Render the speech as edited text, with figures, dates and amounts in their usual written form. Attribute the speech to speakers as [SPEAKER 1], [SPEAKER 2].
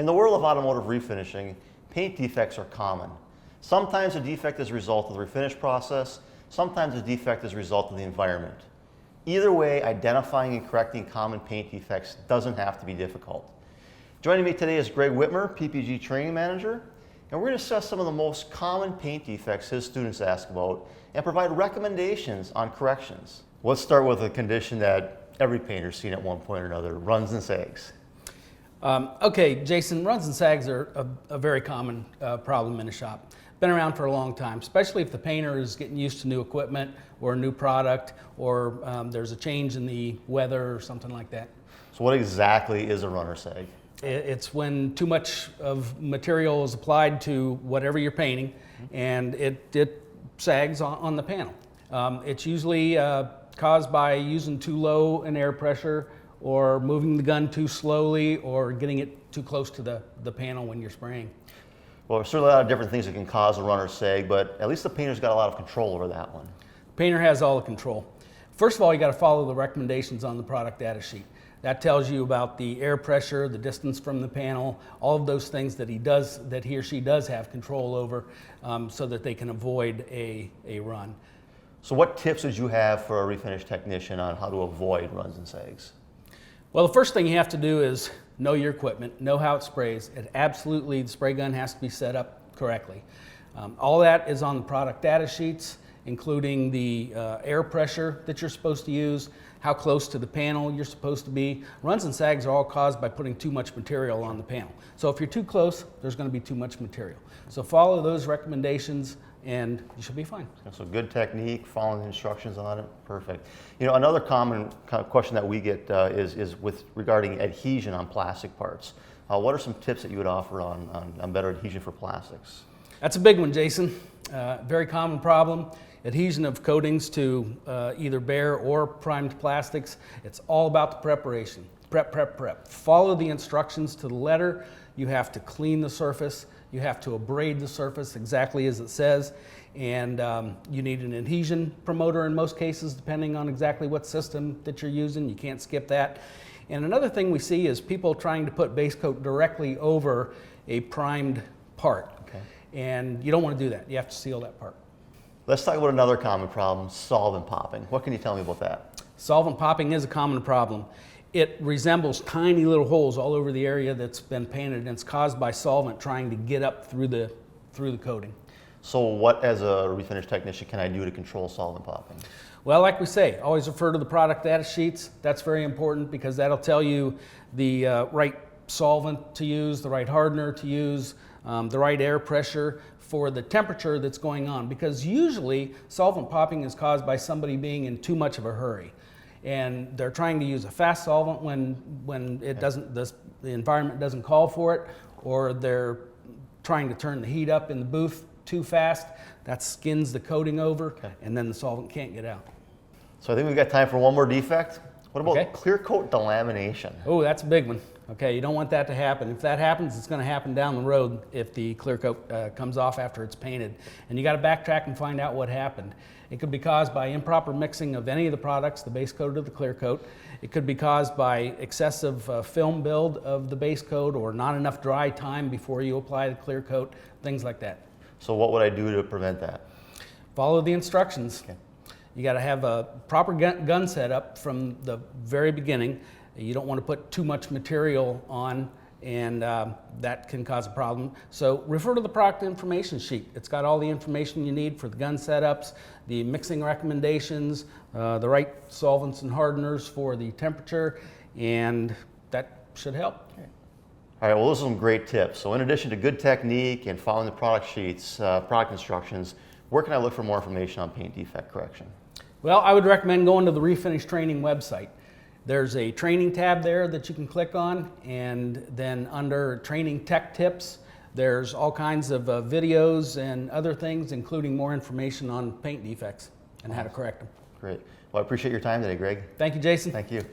[SPEAKER 1] In the world of automotive refinishing, paint defects are common. Sometimes a defect is a result of the refinish process, sometimes a defect is a result of the environment. Either way, identifying and correcting common paint defects doesn't have to be difficult. Joining me today is Greg Whitmer, PPG Training Manager, and we're going to discuss some of the most common paint defects his students ask about and provide recommendations on corrections. Let's start with a condition that every painter's seen at one point or another, runs and sags.
[SPEAKER 2] Okay, Jason, runs and sags are a very common problem in a shop. Been around for a long time, especially if the painter is getting used to new equipment or a new product, or there's a change in the weather or something like that.
[SPEAKER 1] So what exactly is a run or sag?
[SPEAKER 2] It's when too much of material is applied to whatever you're painting and it sags on the panel. It's usually caused by using too low an air pressure, or moving the gun too slowly, or getting it too close to the panel when you're spraying.
[SPEAKER 1] Well, there's certainly a lot of different things that can cause a run or sag, but at least the painter's got a lot of control over that one.
[SPEAKER 2] Painter has all the control. First of all, you got to follow the recommendations on the product data sheet. That tells you about the air pressure, the distance from the panel, all of those things that he or she does have control over, so that they can avoid a run.
[SPEAKER 1] So what tips would you have for a refinish technician on how to avoid runs and sags?
[SPEAKER 2] Well, the first thing you have to do is know your equipment, know how it sprays. The spray gun has to be set up correctly. All that is on the product data sheets, including the air pressure that you're supposed to use, how close to the panel you're supposed to be. Runs and sags are all caused by putting too much material on the panel. So if you're too close, there's going to be too much material. So follow those recommendations and you should be fine.
[SPEAKER 1] So good technique, following the instructions on it, perfect. You know, another common kind of question that we get is with regarding adhesion on plastic parts. What are some tips that you would offer on better adhesion for plastics?
[SPEAKER 2] That's a big one, Jason. Very common problem. Adhesion of coatings to either bare or primed plastics. It's all about the preparation. Prep. Follow the instructions to the letter. You have to clean the surface. You have to abrade the surface exactly as it says. And you need an adhesion promoter in most cases, depending on exactly what system that you're using. You can't skip that. And another thing we see is people trying to put base coat directly over a primed part.
[SPEAKER 1] Okay.
[SPEAKER 2] And you don't want to do that. You have to seal that part.
[SPEAKER 1] Let's talk about another common problem, solvent popping. What can you tell me about that?
[SPEAKER 2] Solvent popping is a common problem. It resembles tiny little holes all over the area that's been painted, and it's caused by solvent trying to get up through the coating.
[SPEAKER 1] So what, as a refinish technician, can I do to control solvent popping?
[SPEAKER 2] Well, like we say, always refer to the product data sheets. That's very important because that'll tell you the right solvent to use, the right hardener to use, the right air pressure for the temperature that's going on. Because usually solvent popping is caused by somebody being in too much of a hurry. And they're trying to use a fast solvent when it doesn't, the environment doesn't call for it, or they're trying to turn the heat up in the booth too fast. That skins the coating over, and then the solvent can't get out.
[SPEAKER 1] So I think we've got time for one more defect. What about clear coat delamination?
[SPEAKER 2] Oh, that's a big one. Okay, you don't want that to happen. If that happens, it's going to happen down the road if the clear coat comes off after it's painted. And you got to backtrack and find out what happened. It could be caused by improper mixing of any of the products, the base coat or the clear coat. It could be caused by excessive film build of the base coat, or not enough dry time before you apply the clear coat, things like that.
[SPEAKER 1] So what would I do to prevent that?
[SPEAKER 2] Follow the instructions. Okay. You got to have a proper gun setup from the very beginning. You don't want to put too much material on, and that can cause a problem. So refer to the product information sheet. It's got all the information you need for the gun setups, the mixing recommendations, the right solvents and hardeners for the temperature, and that should help.
[SPEAKER 1] Okay. All right, well, those are some great tips. So in addition to good technique and following the product sheets, product instructions, where can I look for more information on paint defect correction?
[SPEAKER 2] Well, I would recommend going to the Refinish training website. There's a training tab there that you can click on, and then under training tech tips, there's all kinds of videos and other things, including more information on paint defects and how to correct them.
[SPEAKER 1] Great. Well, I appreciate your time today, Greg.
[SPEAKER 2] Thank you, Jason.
[SPEAKER 1] Thank you.